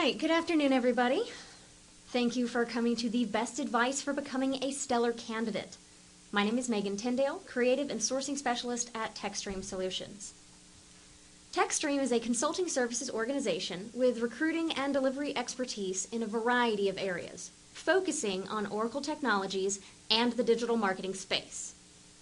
right, good afternoon, everybody. Thank you for coming to the best advice for becoming a stellar candidate. My name is Megan Tyndale, Creative and Sourcing Specialist at TekStream Solutions. TekStream is a consulting services organization with recruiting and delivery expertise in a variety of areas, focusing on Oracle technologies and the digital marketing space.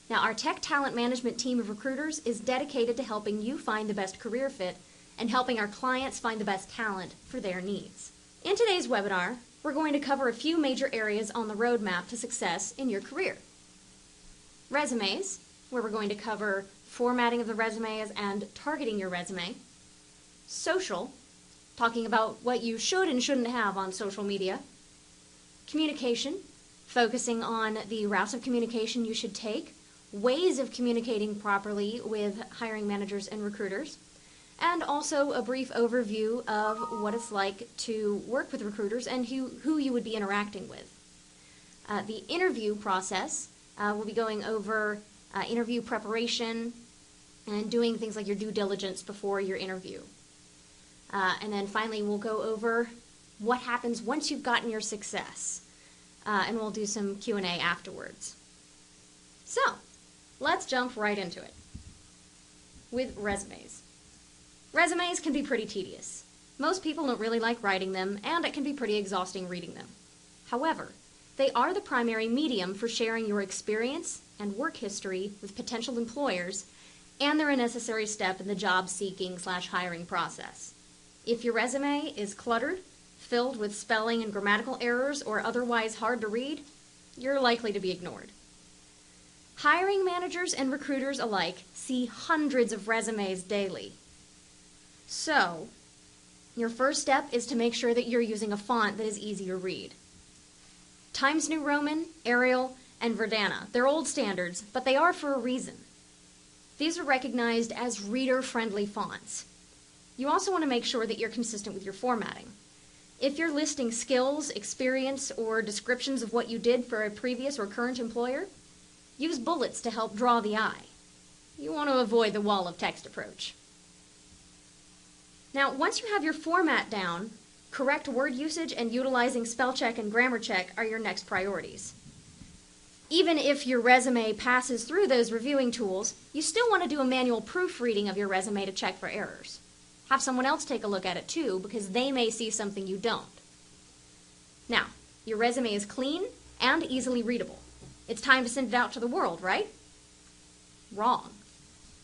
Now, our tech talent management team of recruiters is dedicated to helping you find the best career fit and helping our clients find the best talent for their needs. In today's webinar, we're going to cover a few major areas on the roadmap to success in your career. Resumes, where we're going to cover formatting of the resumes and targeting your resume. Social, talking about what you should and shouldn't have on social media. Communication, focusing on the routes of communication you should take, ways of communicating properly with hiring managers and recruiters, and also a brief overview of what it's like to work with recruiters and who you would be interacting with. The interview process, we'll be going over interview preparation and doing things like your due diligence before your interview. And then finally, we'll go over what happens once you've gotten your success. And we'll do some Q&A afterwards. So, let's jump right into it with resumes. Resumes can be pretty tedious. Most people don't really like writing them, and it can be pretty exhausting reading them. However, they are the primary medium for sharing your experience and work history with potential employers, and they're a necessary step in the job seeking/hiring process. If your resume is cluttered, filled with spelling and grammatical errors, or otherwise hard to read, you're likely to be ignored. Hiring managers and recruiters alike see hundreds of resumes daily. So, your first step is to make sure that you're using a font that is easy to read. Times New Roman, Arial, and Verdana. They're old standards, but they are for a reason. These are recognized as reader-friendly fonts. You also want to make sure that you're consistent with your formatting. If you're listing skills, experience, or descriptions of what you did for a previous or current employer, use bullets to help draw the eye. You want to avoid the wall of text approach. Now, once you have your format down, correct word usage and utilizing spell check and grammar check are your next priorities. Even if your resume passes through those reviewing tools, you still want to do a manual proofreading of your resume to check for errors. Have someone else take a look at it too, because they may see something you don't. Now, your resume is clean and easily readable. It's time to send it out to the world, right? Wrong.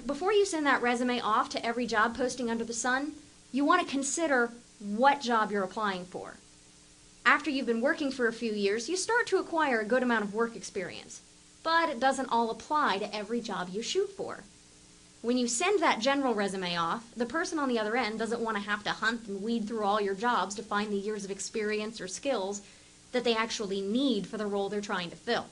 Before you send that resume off to every job posting under the sun, you want to consider what job you're applying for. After you've been working for a few years, you start to acquire a good amount of work experience, but it doesn't all apply to every job you shoot for. When you send that general resume off, the person on the other end doesn't want to have to hunt and weed through all your jobs to find the years of experience or skills that they actually need for the role they're trying to fill.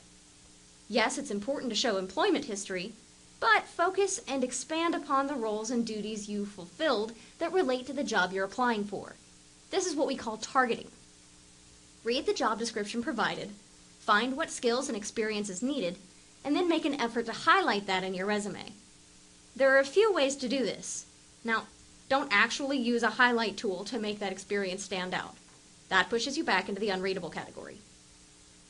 Yes, it's important to show employment history, but focus and expand upon the roles and duties you fulfilled that relate to the job you're applying for. This is what we call targeting. Read the job description provided, find what skills and experience is needed, and then make an effort to highlight that in your resume. There are a few ways to do this. Now, don't actually use a highlight tool to make that experience stand out. That pushes you back into the unreadable category.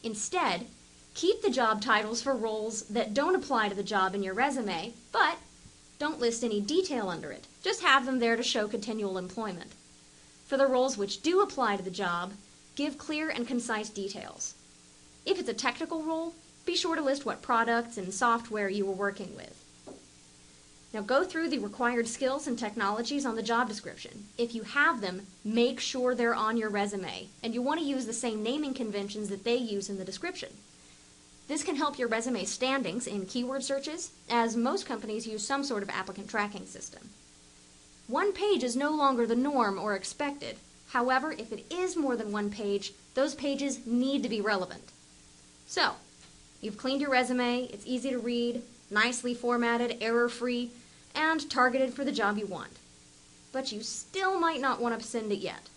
Instead, keep the job titles for roles that don't apply to the job in your resume, but don't list any detail under it. Just have them there to show continual employment. For the roles which do apply to the job, give clear and concise details. If it's a technical role, be sure to list what products and software you were working with. Now go through the required skills and technologies on the job description. If you have them, make sure they're on your resume, and you want to use the same naming conventions that they use in the description. This can help your resume standings in keyword searches, as most companies use some sort of applicant tracking system. One page is no longer the norm or expected. However, if it is more than one page, those pages need to be relevant. So, you've cleaned your resume, it's easy to read, nicely formatted, error-free, and targeted for the job you want. But you still might not want to send it yet.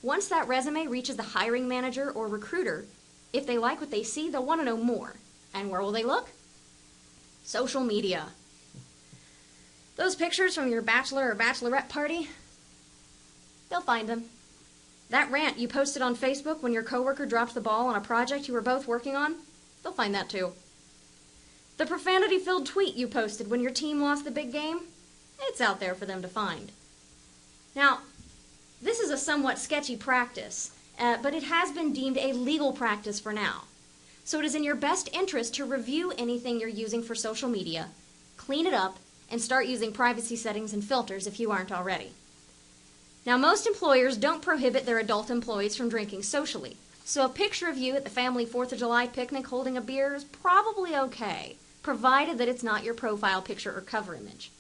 Once that resume reaches the hiring manager or recruiter, if they like what they see, they'll want to know more. And where will they look? Social media. Those pictures from your bachelor or bachelorette party, they'll find them. That rant you posted on Facebook when your coworker dropped the ball on a project you were both working on, they'll find that too. The profanity-filled tweet you posted when your team lost the big game, it's out there for them to find. Now, this is a somewhat sketchy practice, but it has been deemed a legal practice for now. So it is in your best interest to review anything you're using for social media, clean it up, and start using privacy settings and filters if you aren't already. Now, most employers don't prohibit their adult employees from drinking socially, so a picture of you at the family 4th of July picnic holding a beer is probably okay, provided that it's not your profile picture or cover image.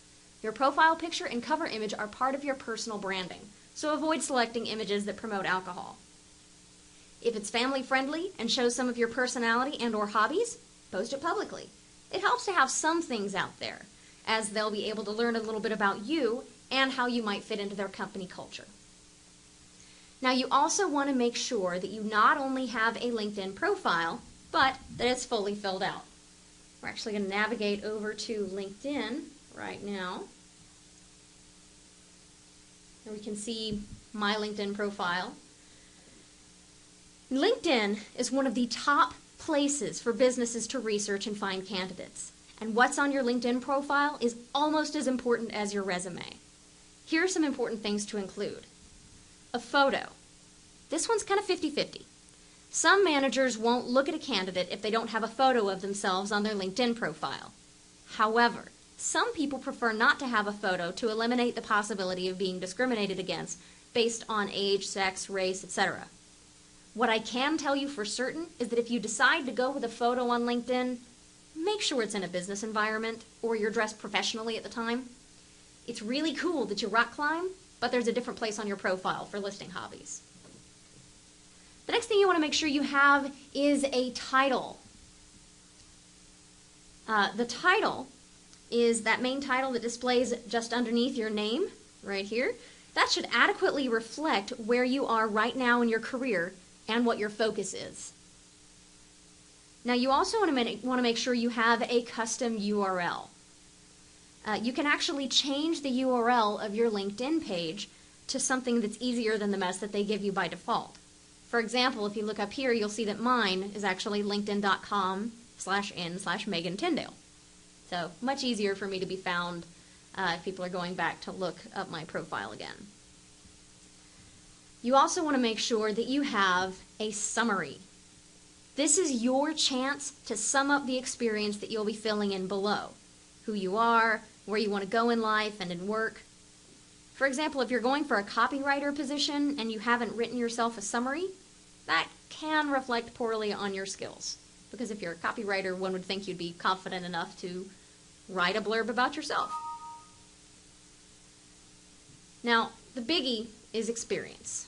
Your profile picture and cover image are part of your personal branding, so avoid selecting images that promote alcohol. If it's family friendly and shows some of your personality and or hobbies, post it publicly. It helps to have some things out there, as they'll be able to learn a little bit about you and how you might fit into their company culture. Now, you also want to make sure that you not only have a LinkedIn profile, but that it's fully filled out. We're actually going to navigate over to LinkedIn right now. And we can see my LinkedIn profile. LinkedIn is one of the top places for businesses to research and find candidates. And what's on your LinkedIn profile is almost as important as your resume. Here are some important things to include. A photo. This one's kind of 50-50. Some managers won't look at a candidate if they don't have a photo of themselves on their LinkedIn profile. However, some people prefer not to have a photo to eliminate the possibility of being discriminated against based on age, sex, race, etc. What I can tell you for certain is that if you decide to go with a photo on LinkedIn, make sure it's in a business environment or you're dressed professionally at the time. It's really cool that you rock climb, but there's a different place on your profile for listing hobbies. The next thing you want to make sure you have is a title. The title is that main title that displays just underneath your name, right here. That should adequately reflect where you are right now in your career and what your focus is. Now, you also want to make sure you have a custom URL. You can actually change the URL of your LinkedIn page to something that's easier than the mess that they give you by default. For example, if you look up here, you'll see that mine is actually linkedin.com/n/Megan Tyndale. So much easier for me to be found if people are going back to look up my profile again. You also want to make sure that you have a summary. This is your chance to sum up the experience that you'll be filling in below. Who you are, where you want to go in life and in work. For example, if you're going for a copywriter position and you haven't written yourself a summary, that can reflect poorly on your skills. Because if you're a copywriter, one would think you'd be confident enough to write a blurb about yourself. Now, the biggie is experience.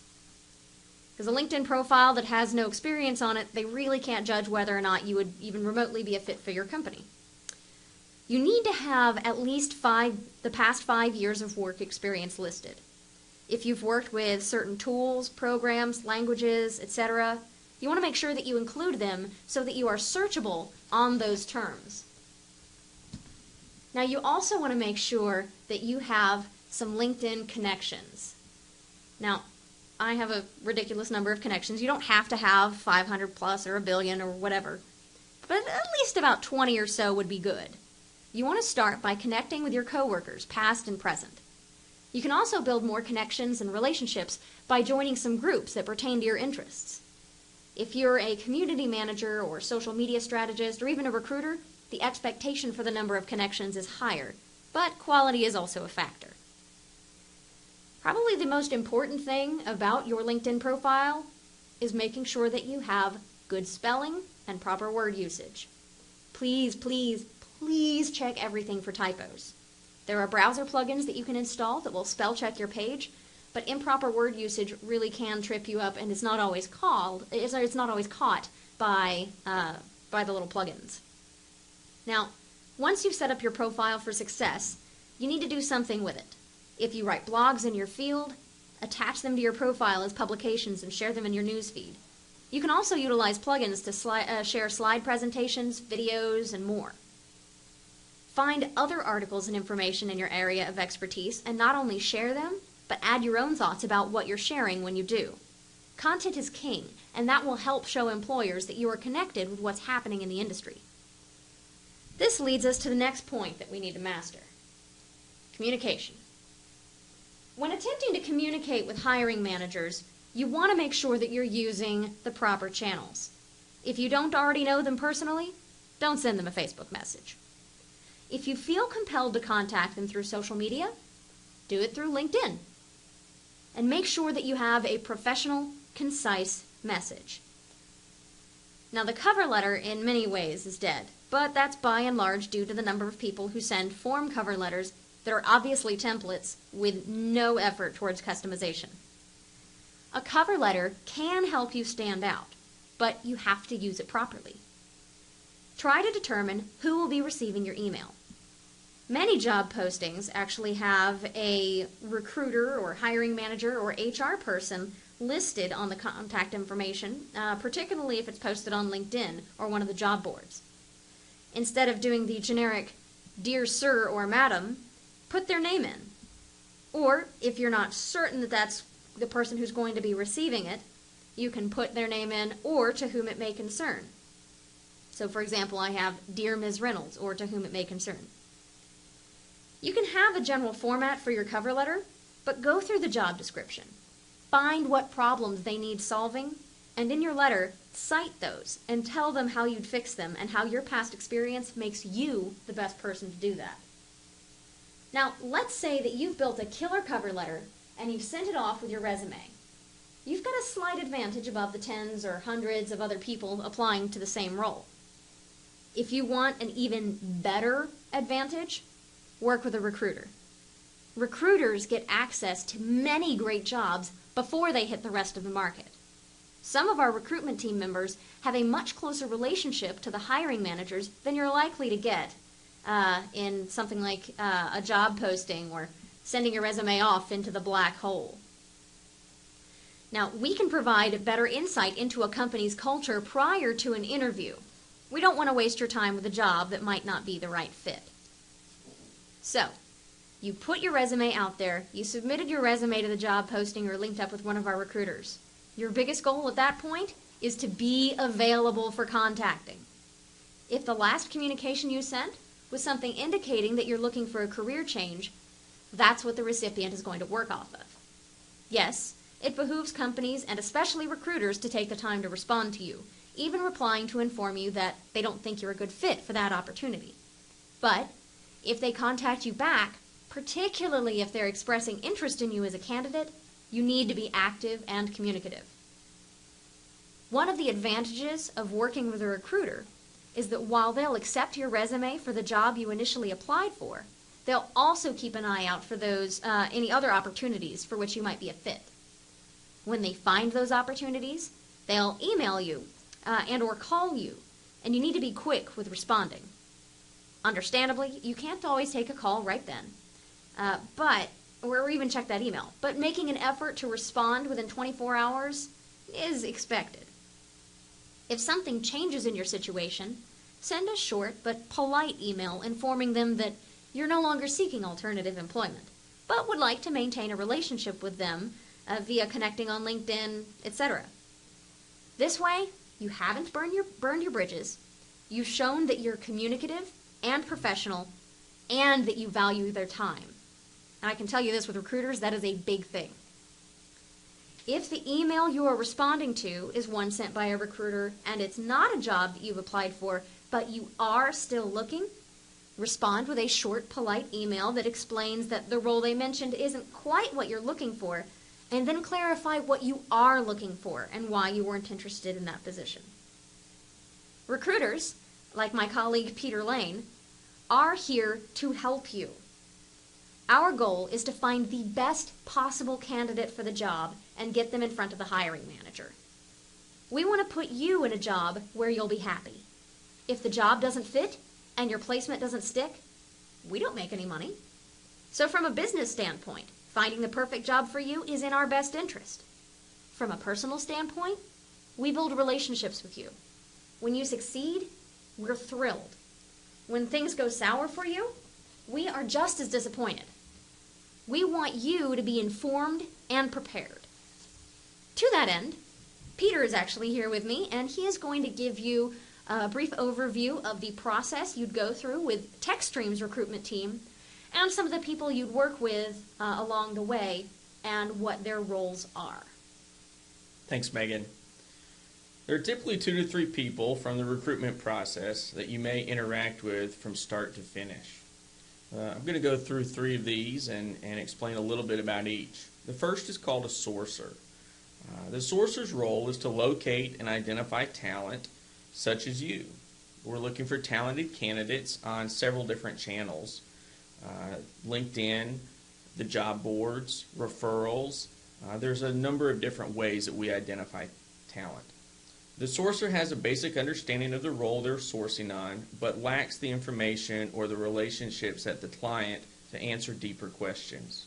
Because a LinkedIn profile that has no experience on it, they really can't judge whether or not you would even remotely be a fit for your company. You need to have at least the past 5 years of work experience listed. If you've worked with certain tools, programs, languages, etc., you want to make sure that you include them so that you are searchable on those terms. Now, you also want to make sure that you have some LinkedIn connections. Now, I have a ridiculous number of connections. You don't have to have 500 plus or a billion or whatever, but at least about 20 or so would be good. You want to start by connecting with your coworkers, past and present. You can also build more connections and relationships by joining some groups that pertain to your interests. If you're a community manager or social media strategist or even a recruiter, the expectation for the number of connections is higher, but quality is also a factor. Probably the most important thing about your LinkedIn profile is making sure that you have good spelling and proper word usage. Please, please, please check everything for typos. There are browser plugins that you can install that will spell check your page, but improper word usage really can trip you up, and it's not always caught by the little plugins. Now, once you've set up your profile for success, you need to do something with it. If you write blogs in your field, attach them to your profile as publications and share them in your newsfeed. You can also utilize plugins to share slide presentations, videos, and more. Find other articles and information in your area of expertise and not only share them, but add your own thoughts about what you're sharing when you do. Content is king, and that will help show employers that you are connected with what's happening in the industry. This leads us to the next point that we need to master: communication. When attempting to communicate with hiring managers, you want to make sure that you're using the proper channels. If you don't already know them personally, don't send them a Facebook message. If you feel compelled to contact them through social media, do it through LinkedIn. And make sure that you have a professional, concise message. Now, the cover letter in many ways is dead, but that's by and large due to the number of people who send form cover letters that are obviously templates with no effort towards customization. A cover letter can help you stand out, but you have to use it properly. Try to determine who will be receiving your email. Many job postings actually have a recruiter or hiring manager or HR person listed on the contact information, particularly if it's posted on LinkedIn or one of the job boards. Instead of doing the generic "Dear Sir" or "Madam," put their name in. Or, if you're not certain that that's the person who's going to be receiving it, you can put their name in or "To whom it may concern." So, for example, I have "Dear Ms. Reynolds" or "To whom it may concern." You can have a general format for your cover letter, but go through the job description. Find what problems they need solving, and in your letter, cite those and tell them how you'd fix them and how your past experience makes you the best person to do that. Now, let's say that you've built a killer cover letter and you've sent it off with your resume. You've got a slight advantage above the tens or hundreds of other people applying to the same role. If you want an even better advantage, work with a recruiter. Recruiters get access to many great jobs before they hit the rest of the market. Some of our recruitment team members have a much closer relationship to the hiring managers than you're likely to get in something like a job posting or sending your resume off into the black hole. Now, we can provide better insight into a company's culture prior to an interview. We don't want to waste your time with a job that might not be the right fit. So, you put your resume out there, you submitted your resume to the job posting or linked up with one of our recruiters. Your biggest goal at that point is to be available for contacting. If the last communication you sent was something indicating that you're looking for a career change, that's what the recipient is going to work off of. Yes, it behooves companies and especially recruiters to take the time to respond to you, even replying to inform you that they don't think you're a good fit for that opportunity. But if they contact you back, particularly if they're expressing interest in you as a candidate, you need to be active and communicative. One of the advantages of working with a recruiter is that while they'll accept your resume for the job you initially applied for, they'll also keep an eye out for those any other opportunities for which you might be a fit. When they find those opportunities, they'll email you and or call you, and you need to be quick with responding. Understandably, you can't always take a call right then, or even check that email, but making an effort to respond within 24 hours is expected. If something changes in your situation, send a short but polite email informing them that you're no longer seeking alternative employment, but would like to maintain a relationship with them via connecting on LinkedIn, etc. This way, you haven't burned your bridges, you've shown that you're communicative and professional, and that you value their time. And I can tell you this with recruiters, that is a big thing. If the email you are responding to is one sent by a recruiter and it's not a job that you've applied for, but you are still looking, respond with a short, polite email that explains that the role they mentioned isn't quite what you're looking for, and then clarify what you are looking for and why you weren't interested in that position. Recruiters, like my colleague Peter Lane, are here to help you. Our goal is to find the best possible candidate for the job and get them in front of the hiring manager. We want to put you in a job where you'll be happy. If the job doesn't fit and your placement doesn't stick, we don't make any money. So from a business standpoint, finding the perfect job for you is in our best interest. From a personal standpoint, we build relationships with you. When you succeed, we're thrilled. When things go sour for you, we are just as disappointed. We want you to be informed and prepared. To that end, Peter is actually here with me, and he is going to give you a brief overview of the process you'd go through with TekStream's recruitment team and some of the people you'd work with along the way and what their roles are. Thanks, Megan. There are typically 2 to 3 people from the recruitment process that you may interact with from start to finish. I'm going to go through 3 of these and explain a little bit about each. The first is called a sourcer. The sourcer's role is to locate and identify talent such as you. We're looking for talented candidates on several different channels. LinkedIn, the job boards, referrals. There's a number of different ways that we identify talent. The sourcer has a basic understanding of the role they're sourcing on, but lacks the information or the relationships at the client to answer deeper questions.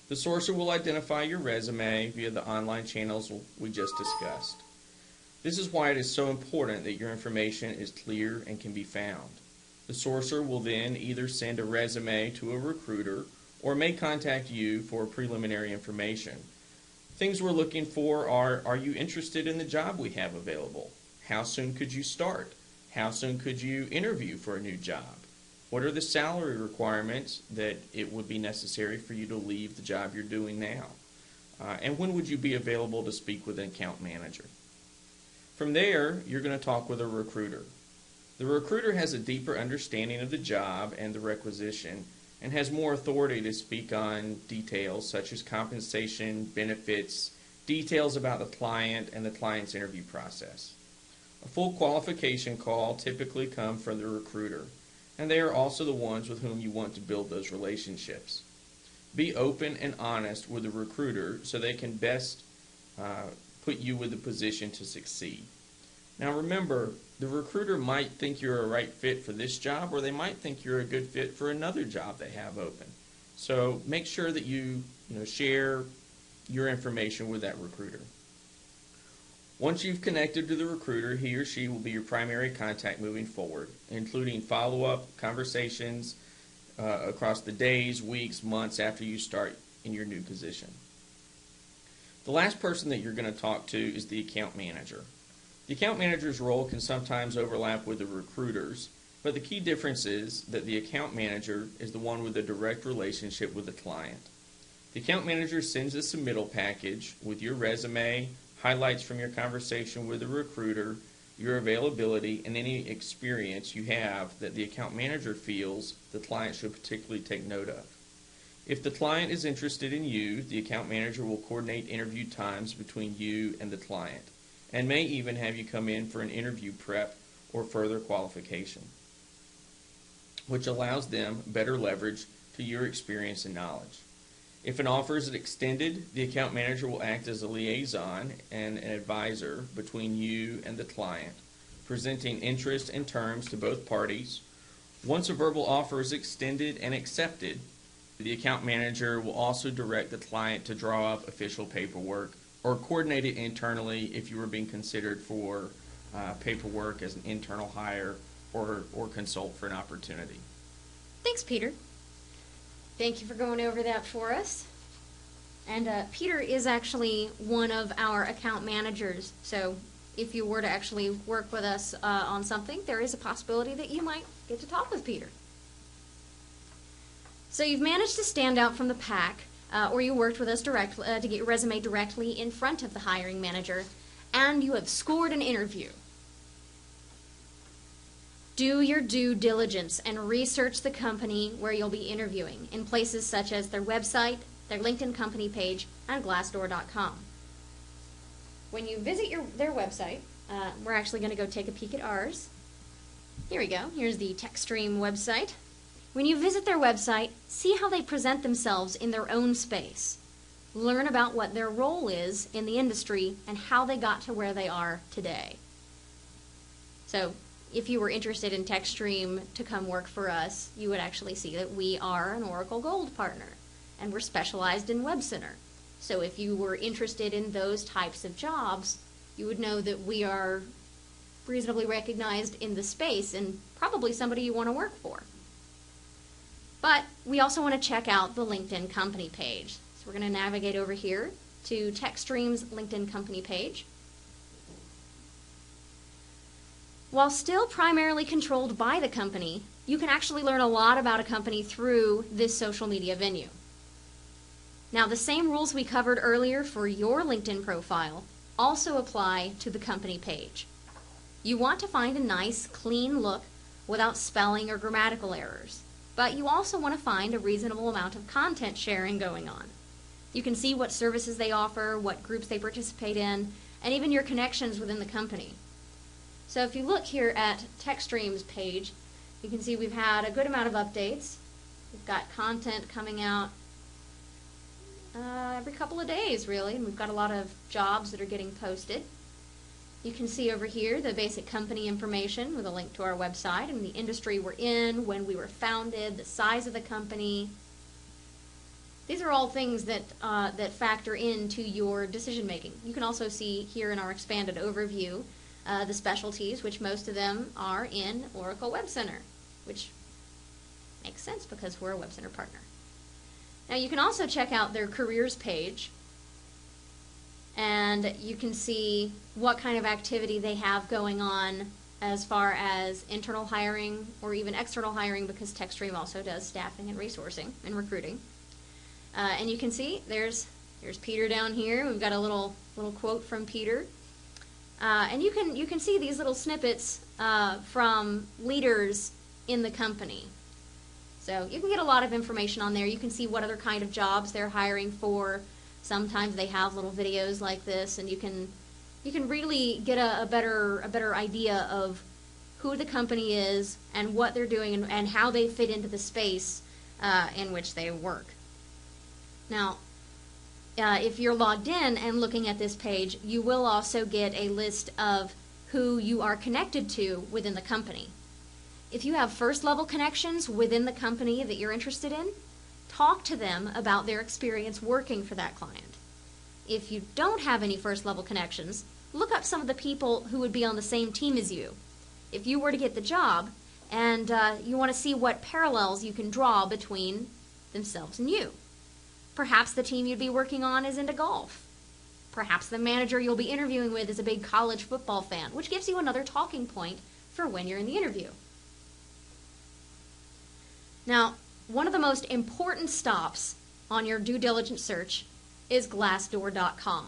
The sourcer will identify your resume via the online channels we just discussed. This is why it is so important that your information is clear and can be found. The sourcer will then either send a resume to a recruiter or may contact you for preliminary information. Things we're looking for are you interested in the job we have available? How soon could you start? How soon could you interview for a new job? What are the salary requirements that it would be necessary for you to leave the job you're doing now? And when would you be available to speak with an account manager? From there, you're going to talk with a recruiter. The recruiter has a deeper understanding of the job and the requisition and has more authority to speak on details such as compensation, benefits, details about the client and the client's interview process. A full qualification call typically comes from the recruiter, and they are also the ones with whom you want to build those relationships. Be open and honest with the recruiter so they can best put you in the position to succeed. Now remember, the recruiter might think you're a right fit for this job, or they might think you're a good fit for another job they have open. So make sure that you share your information with that recruiter. Once you've connected to the recruiter, he or she will be your primary contact moving forward, including follow-up conversations across the days, weeks, months after you start in your new position. The last person that you're going to talk to is the account manager. The account manager's role can sometimes overlap with the recruiter's, but the key difference is that the account manager is the one with a direct relationship with the client. The account manager sends a submittal package with your resume, highlights from your conversation with the recruiter, your availability, and any experience you have that the account manager feels the client should particularly take note of. If the client is interested in you, the account manager will coordinate interview times between you and the client, and may even have you come in for an interview prep or further qualification, which allows them better leverage to your experience and knowledge. If an offer is extended, the account manager will act as a liaison and an advisor between you and the client, presenting interest and terms to both parties. Once a verbal offer is extended and accepted, the account manager will also direct the client to draw up official paperwork or coordinate it internally if you were being considered for paperwork as an internal hire or consult for an opportunity. Thanks, Peter. Thank you for going over that for us. And Peter is actually one of our account managers, so if you were to actually work with us on something, there is a possibility that you might get to talk with Peter. So you've managed to stand out from the pack, or you worked with us directly to get your resume directly in front of the hiring manager, and you have scored an interview. Do your due diligence and research the company where you'll be interviewing in places such as their website, their LinkedIn company page, and Glassdoor.com. When you visit their website, we're actually going to go take a peek at ours. Here we go. Here's the TekStream website. When you visit their website, see how they present themselves in their own space. Learn about what their role is in the industry and how they got to where they are today. So, if you were interested in TekStream to come work for us, you would actually see that we are an Oracle Gold partner, and we're specialized in Web Center. So if you were interested in those types of jobs, you would know that we are reasonably recognized in the space and probably somebody you want to work for. But we also want to check out the LinkedIn company page. So we're going to navigate over here to TekStream's LinkedIn company page. While still primarily controlled by the company, you can actually learn a lot about a company through this social media venue. Now, the same rules we covered earlier for your LinkedIn profile also apply to the company page. You want to find a nice, clean look without spelling or grammatical errors, but you also want to find a reasonable amount of content sharing going on. You can see what services they offer, what groups they participate in, and even your connections within the company. So if you look here at TekStream's page, you can see we've had a good amount of updates. We've got content coming out every couple of days, really, and we've got a lot of jobs that are getting posted. You can see over here the basic company information with a link to our website and the industry we're in, when we were founded, the size of the company. These are all things that factor into your decision making. You can also see here in our expanded overview the specialties, which most of them are in Oracle Web Center, which makes sense because we're a Web Center partner. Now you can also check out their careers page, and you can see what kind of activity they have going on as far as internal hiring or even external hiring, because TekStream also does staffing and resourcing and recruiting. And you can see there's Peter down here. We've got a little quote from Peter. And you can see these little snippets from leaders in the company. So you can get a lot of information on there. You can see what other kind of jobs they're hiring for. Sometimes they have little videos like this, and you can really get a better idea of who the company is and what they're doing and how they fit into the space in which they work. Now, if you're logged in and looking at this page, you will also get a list of who you are connected to within the company. If you have first-level connections within the company that you're interested in, talk to them about their experience working for that client. If you don't have any first-level connections, look up some of the people who would be on the same team as you. If you were to get the job and you want to see what parallels you can draw between themselves and you. Perhaps the team you'd be working on is into golf. Perhaps the manager you'll be interviewing with is a big college football fan, which gives you another talking point for when you're in the interview. Now, one of the most important stops on your due diligence search is Glassdoor.com.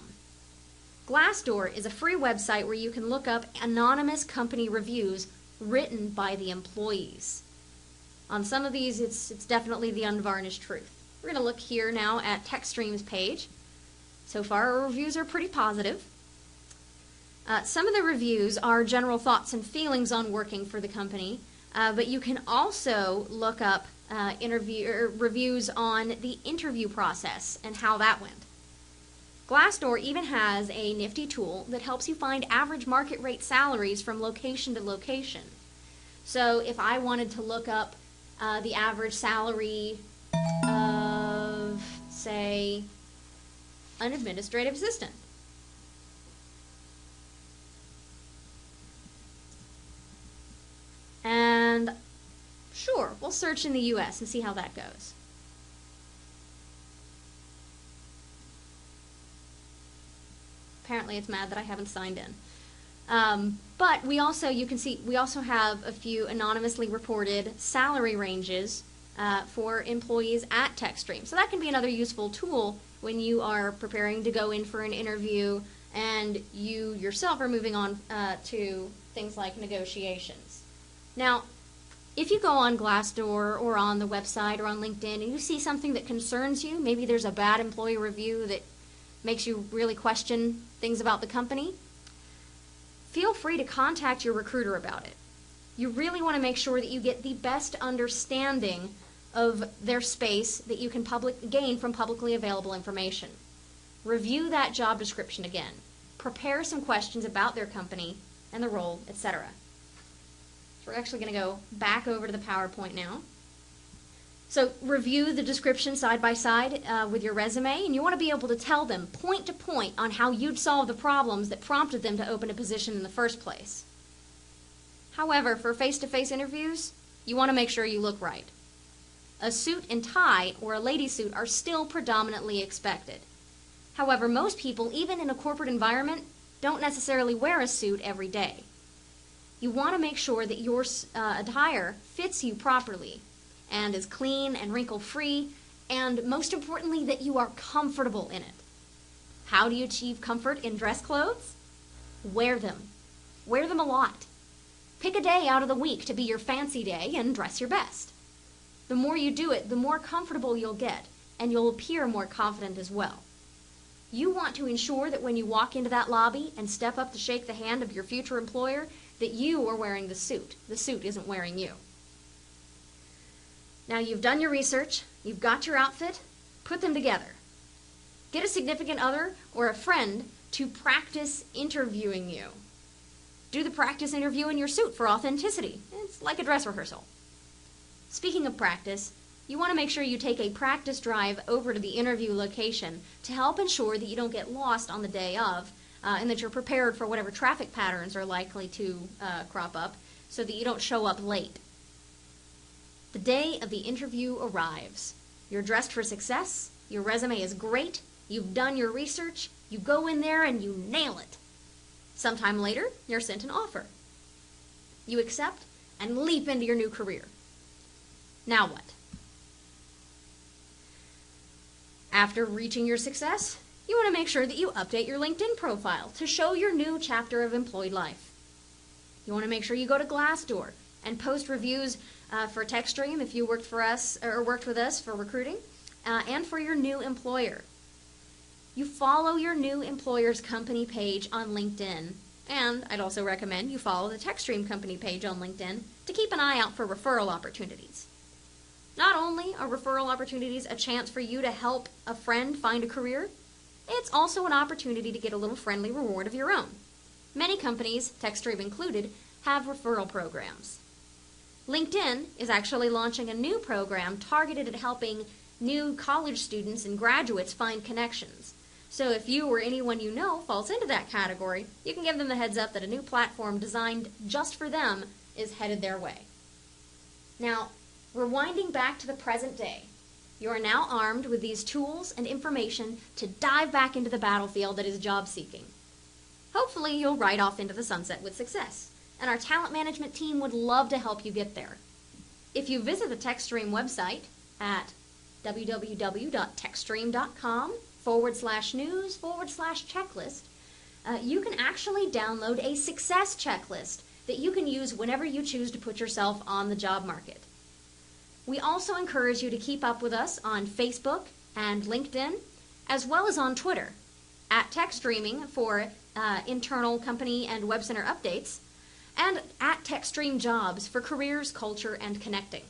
Glassdoor is a free website where you can look up anonymous company reviews written by the employees. On some of these, it's definitely the unvarnished truth. We're going to look here now at TekStream's page. So far, our reviews are pretty positive. Some of the reviews are general thoughts and feelings on working for the company, but you can also look up reviews on the interview process and how that went. Glassdoor even has a nifty tool that helps you find average market rate salaries from location to location. So if I wanted to look up the average salary of, say, an administrative assistant. And sure, we'll search in the US and see how that goes. Apparently it's mad that I haven't signed in. But we also, you can see, we also have a few anonymously reported salary ranges for employees at TekStream. So that can be another useful tool when you are preparing to go in for an interview and you yourself are moving on to things like negotiations. Now, if you go on Glassdoor or on the website or on LinkedIn and you see something that concerns you, maybe there's a bad employee review that makes you really question things about the company, feel free to contact your recruiter about it. You really want to make sure that you get the best understanding of their space that you can gain from publicly available information. Review that job description again. Prepare some questions about their company and the role, etc. So we're actually going to go back over to the PowerPoint now. So review the description side by side with your resume, and you want to be able to tell them point to point on how you'd solve the problems that prompted them to open a position in the first place. However, for face-to-face interviews, you want to make sure you look right. A suit and tie or a lady suit are still predominantly expected. However, most people, even in a corporate environment, don't necessarily wear a suit every day. You want to make sure that your attire fits you properly and is clean and wrinkle-free, and most importantly, that you are comfortable in it. How do you achieve comfort in dress clothes? Wear them. Wear them a lot. Pick a day out of the week to be your fancy day and dress your best. The more you do it, the more comfortable you'll get, and you'll appear more confident as well. You want to ensure that when you walk into that lobby and step up to shake the hand of your future employer, that you are wearing the suit. The suit isn't wearing you. Now you've done your research, you've got your outfit, put them together. Get a significant other or a friend to practice interviewing you. Do the practice interview in your suit for authenticity. It's like a dress rehearsal. Speaking of practice, you want to make sure you take a practice drive over to the interview location to help ensure that you don't get lost on the day of, and that you're prepared for whatever traffic patterns are likely to crop up so that you don't show up late. The day of the interview arrives. You're dressed for success, your resume is great, you've done your research, you go in there and you nail it. Sometime later, you're sent an offer. You accept and leap into your new career. Now what? After reaching your success, you want to make sure that you update your LinkedIn profile to show your new chapter of employed life. You want to make sure you go to Glassdoor and post reviews for TekStream if you worked for us or worked with us for recruiting, and for your new employer. You follow your new employer's company page on LinkedIn, and I'd also recommend you follow the TekStream company page on LinkedIn to keep an eye out for referral opportunities. Not only are referral opportunities a chance for you to help a friend find a career, it's also an opportunity to get a little friendly reward of your own. Many companies, TekStream included, have referral programs. LinkedIn is actually launching a new program targeted at helping new college students and graduates find connections. So if you or anyone you know falls into that category, you can give them the heads up that a new platform designed just for them is headed their way. Now, rewinding back to the present day, you are now armed with these tools and information to dive back into the battlefield that is job seeking. Hopefully you'll ride off into the sunset with success, and our talent management team would love to help you get there. If you visit the TekStream website at www.tekstream.com/news/checklist, you can actually download a success checklist that you can use whenever you choose to put yourself on the job market. We also encourage you to keep up with us on Facebook and LinkedIn, as well as on Twitter, at TekStreaming for internal company and web center updates, and at TekStream Jobs for careers, culture, and connecting.